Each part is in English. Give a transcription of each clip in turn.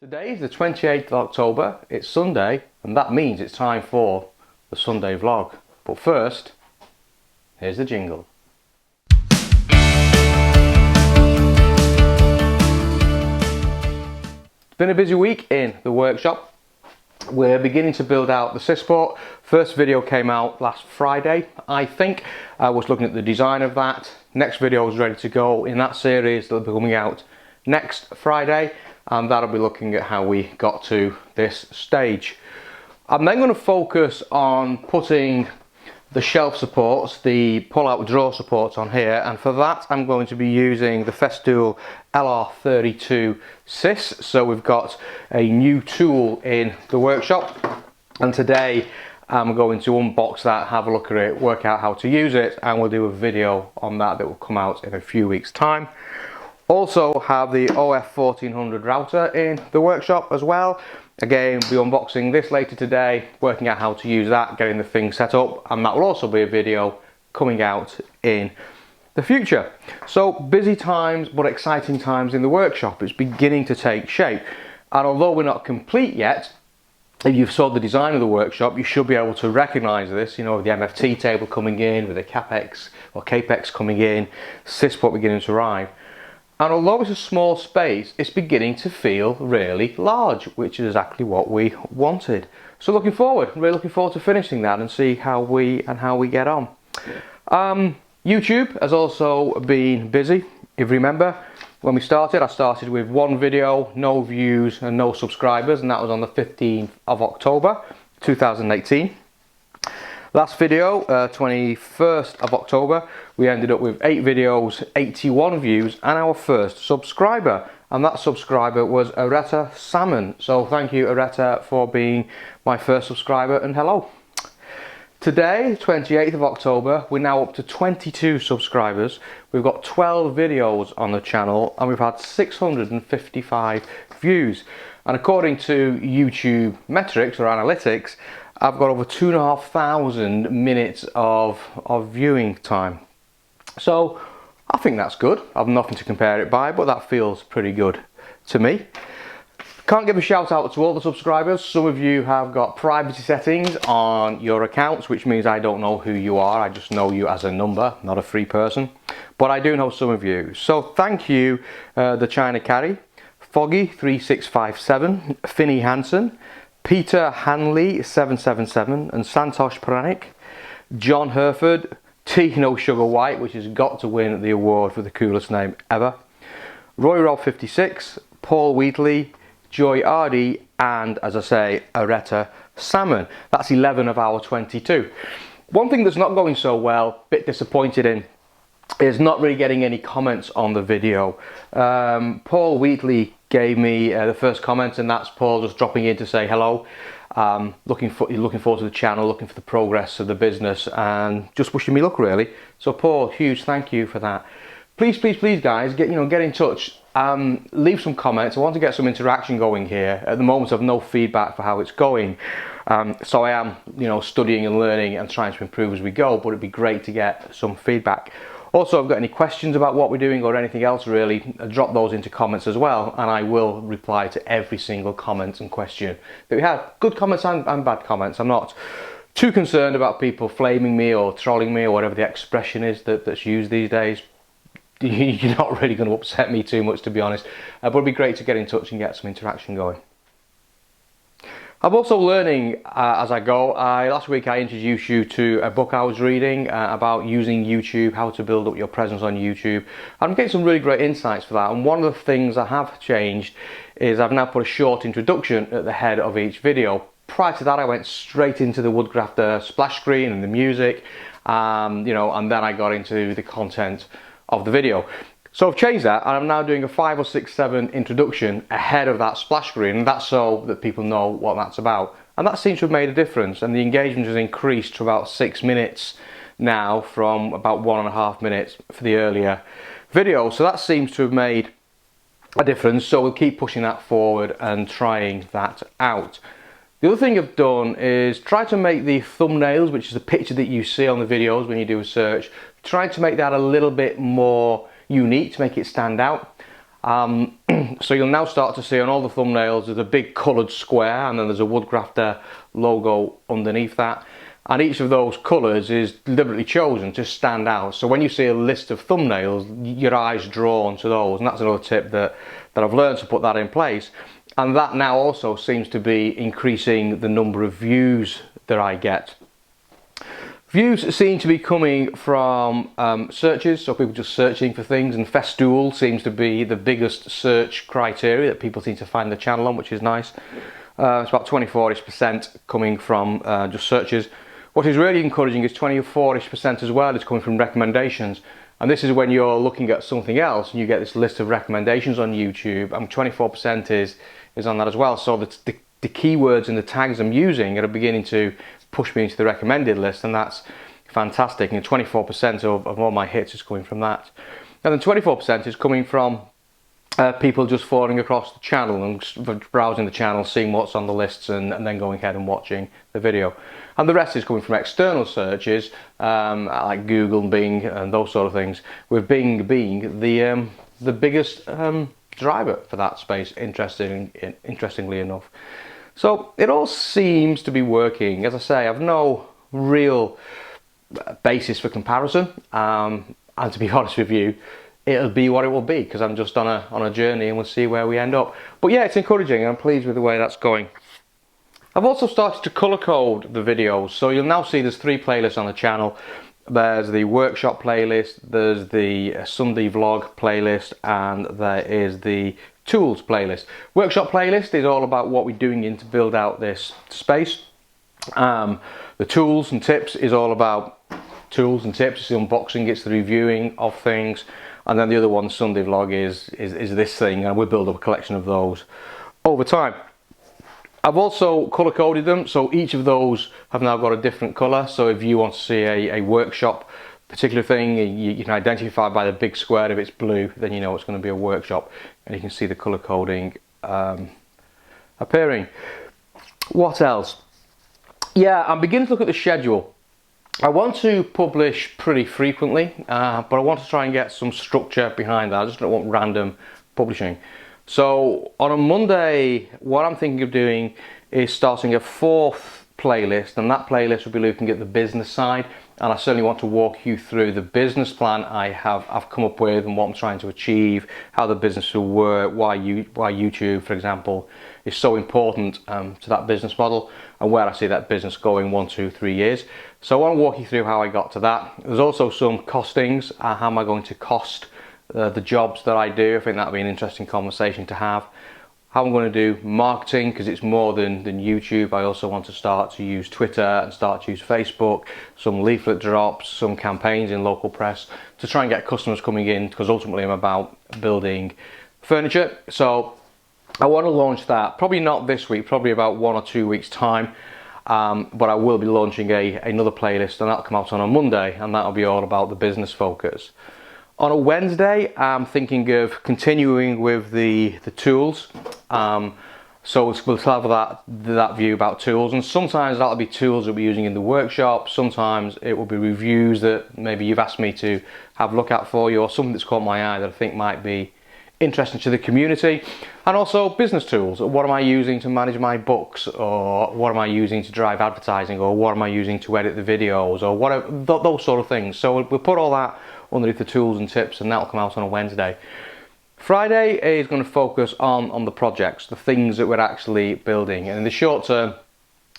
Today is the 28th of October, it's Sunday, and that means it's time for the Sunday vlog. But first, here's the jingle. It's been a busy week in the workshop. We're beginning to build out the sysport. First video came out last Friday, I think. I was looking at the design of that. Next video is ready to go in that series. That'll be coming out next Friday, and that'll be looking at how we got to this stage. I'm then going to focus on putting the shelf supports, the pull-out drawer supports on here, and for that I'm going to be using the Festool LR32 Sys. So we've got a new tool in the workshop, and today I'm going to unbox that, have a look at it, work out how to use it, and we'll do a video on that that will come out in a few weeks' time. Also have the OF1400 router in the workshop as well. Again, we'll be unboxing this later today, working out how to use that, getting the thing set up, and that will also be a video coming out in the future. So busy times but exciting times in the workshop. It's beginning to take shape, and although we're not complete yet, if you've saw the design of the workshop, you should be able to recognize this, you know, with the MFT table coming in, with the Capex or Capex coming in, sysport beginning to arrive. And although it's a small space, it's beginning to feel really large, which is exactly what we wanted. So really looking forward to finishing that and see how we get on. YouTube has also been busy. If you remember, when we started, I started with one video, no views and no subscribers, and that was on the 15th of October 2018. Last video, 21st of October, we ended up with 8 videos, 81 views, and our first subscriber. And that subscriber was Areta Salmon. So thank you, Areta, for being my first subscriber, and hello. Today, 28th of October, we're now up to 22 subscribers. We've got 12 videos on the channel, and we've had 655 views. And according to YouTube metrics or analytics, I've got over 2,500 minutes of viewing time. So I think that's good. I've nothing to compare it by, but that feels pretty good to me. Can't give a shout out to all the subscribers. Some of you have got privacy settings on your accounts, which means I don't know who you are. I just know you as a number, not a free person. But I do know some of you. So thank you, the China Carry, Foggy3657, Finney Hansen, Peter Hanley 777, and Santosh Pranik, John Herford, T No Sugar White, which has got to win the award for the coolest name ever, Roy Rob 56, Paul Wheatley, Joy Ardy, and as I say, Areta Salmon. That's 11 of our 22. One thing that's not going so well, bit disappointed in, is not really getting any comments on the video. Paul Wheatley gave me the first comment, and that's Paul just dropping in to say hello, looking forward to the channel, looking for the progress of the business, and just wishing me luck really. So Paul, huge thank you for that. Please guys, get in touch, leave some comments. I want to get some interaction going here. At the moment I've no feedback for how it's going, so I am studying and learning and trying to improve as we go, but it'd be great to get some feedback. Also, if you've got any questions about what we're doing or anything else really, drop those into comments as well, and I will reply to every single comment and question that we have. Good comments and bad comments. I'm not too concerned about people flaming me or trolling me or whatever the expression is that's used these days. You're not really going to upset me too much, to be honest, but it'd be great to get in touch and get some interaction going. I'm also learning as I go. Last week I introduced you to a book I was reading about using YouTube, how to build up your presence on YouTube. I'm getting some really great insights for that, and one of the things I have changed is I've now put a short introduction at the head of each video. Prior to that I went straight into the Woodgrafter splash screen and the music, and then I got into the content of the video. So I've changed that, and I'm now doing a 5 or 6, 7 introduction ahead of that splash screen, and that's so that people know what that's about. And that seems to have made a difference, and the engagement has increased to about 6 minutes now from about 1.5 minutes for the earlier video. So that seems to have made a difference, so we'll keep pushing that forward and trying that out. The other thing I've done is try to make the thumbnails, which is the picture that you see on the videos when you do a search, try to make that a little bit more unique to make it stand out. So you'll now start to see on all the thumbnails there's a big coloured square, and then there's a Woodgrafter logo underneath that. And each of those colours is deliberately chosen to stand out. So when you see a list of thumbnails, your eyes drawn to those. And that's another tip that I've learned to put that in place. And that now also seems to be increasing the number of views that I get. Views seem to be coming from searches, so people just searching for things, and Festool seems to be the biggest search criteria that people seem to find the channel on, which is nice. It's about 24% coming from just searches. What is really encouraging is 24% as well is coming from recommendations. And this is when you're looking at something else and you get this list of recommendations on YouTube, and 24% is on that as well. So the keywords and the tags I'm using are beginning to push me into the recommended list, and that's fantastic. And 24% of all my hits is coming from that. And then 24% is coming from people just falling across the channel and browsing the channel, seeing what's on the lists, and then going ahead and watching the video. And the rest is coming from external searches like Google and Bing and those sort of things, with Bing being the biggest driver for that space, interestingly enough. So it all seems to be working. As I say, I've no real basis for comparison, and to be honest with you, it'll be what it will be, because I'm just on a journey, and we'll see where we end up. But yeah, it's encouraging, and I'm pleased with the way that's going. I've also started to colour code the videos, so you'll now see there's 3 playlists on the channel. There's the workshop playlist, there's the Sunday vlog playlist, and there is the tools playlist. Workshop playlist is all about what we're doing in to build out this space. The tools and tips is all about tools and tips. It's the unboxing, it's the reviewing of things. And then the other one, Sunday vlog, is this thing, and we'll build up a collection of those over time. I've also colour coded them, so each of those have now got a different colour. So if you want to see a workshop particular thing, you can identify by the big square. If it's blue, then you know it's going to be a workshop, and you can see the colour coding appearing. What else? Yeah, I'm beginning to look at the schedule. I want to publish pretty frequently, but I want to try and get some structure behind that. I just don't want random publishing. So on a Monday, what I'm thinking of doing is starting a 4th playlist, and that playlist will be looking at the business side. And I certainly want to walk you through the business plan I've come up with, and what I'm trying to achieve, how the business will work, why YouTube, for example, is so important to that business model, and where I see that business going 1, 2, 3 years. So I want to walk you through how I got to that. There's also some costings. How am I going to cost the jobs that I do? I think that'll be an interesting conversation to have. How I'm going to do marketing, because it's more than YouTube. I also want to start to use Twitter and start to use Facebook, some leaflet drops, some campaigns in local press to try and get customers coming in, because ultimately I'm about building furniture. So I want to launch that, probably not this week, probably about 1 or 2 weeks time. But I will be launching another playlist, and that'll come out on a Monday, and that'll be all about the business focus. On a Wednesday, I'm thinking of continuing with the tools. So we'll have that view about tools, and sometimes that'll be tools that we're using in the workshop. Sometimes it will be reviews that maybe you've asked me to have a look at for you, or something that's caught my eye that I think might be interesting to the community. And also business tools. What am I using to manage my books, or what am I using to drive advertising, or what am I using to edit the videos, or whatever, those sort of things. So we'll put all that underneath the tools and tips, and that'll come out on a Wednesday. Friday is going to focus on the projects, the things that we're actually building, and in the short term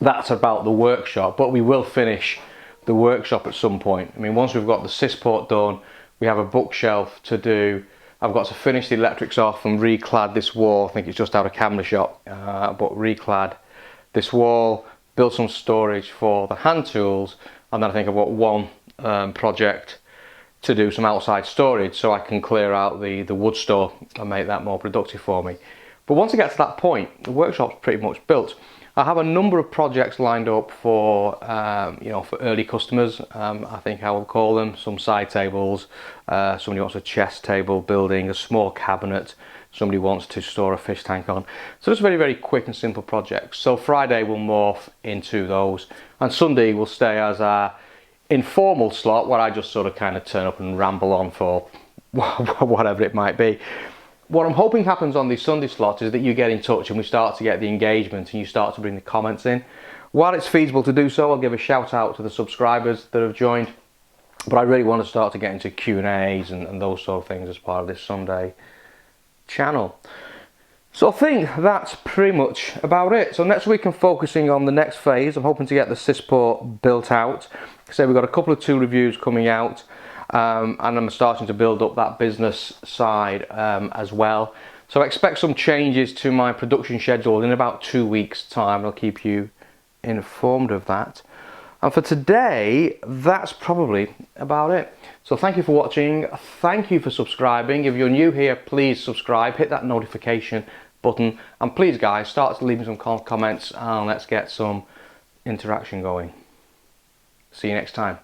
that's about the workshop, but we will finish the workshop at some point. I mean, once we've got the sysport done, we have a bookshelf to do. I've got to finish the electrics off and reclad this wall. I think it's just out of camera shot, but reclad this wall, build some storage for the hand tools, and then I think I've got one project to do some outside storage, so I can clear out the wood store and make that more productive for me. But once I get to that point, the workshop's pretty much built. I have a number of projects lined up for for early customers. I think I will call them. Some side tables, somebody wants a chest table building, a small cabinet, somebody wants to store a fish tank on. So just very, very quick and simple projects. So Friday will morph into those, and Sunday will stay as a informal slot where I just sort of kind of turn up and ramble on for whatever it might be. what I'm hoping happens on these Sunday slots is that you get in touch and we start to get the engagement and you start to bring the comments in. While it's feasible to do so, I'll give a shout out to the subscribers that have joined, but I really want to start to get into Q&As and those sort of things as part of this Sunday channel. So I think that's pretty much about it. So next week I'm focusing on the next phase. I'm hoping to get the Sysport built out. So we've got a couple of tool reviews coming out, and I'm starting to build up that business side as well. So I expect some changes to my production schedule in about 2 weeks' time. I'll keep you informed of that. And for today, that's probably about it. So thank you for watching. Thank you for subscribing. If you're new here, please subscribe, hit that notification button, and please guys, start leaving some comments and let's get some interaction going. See you next time.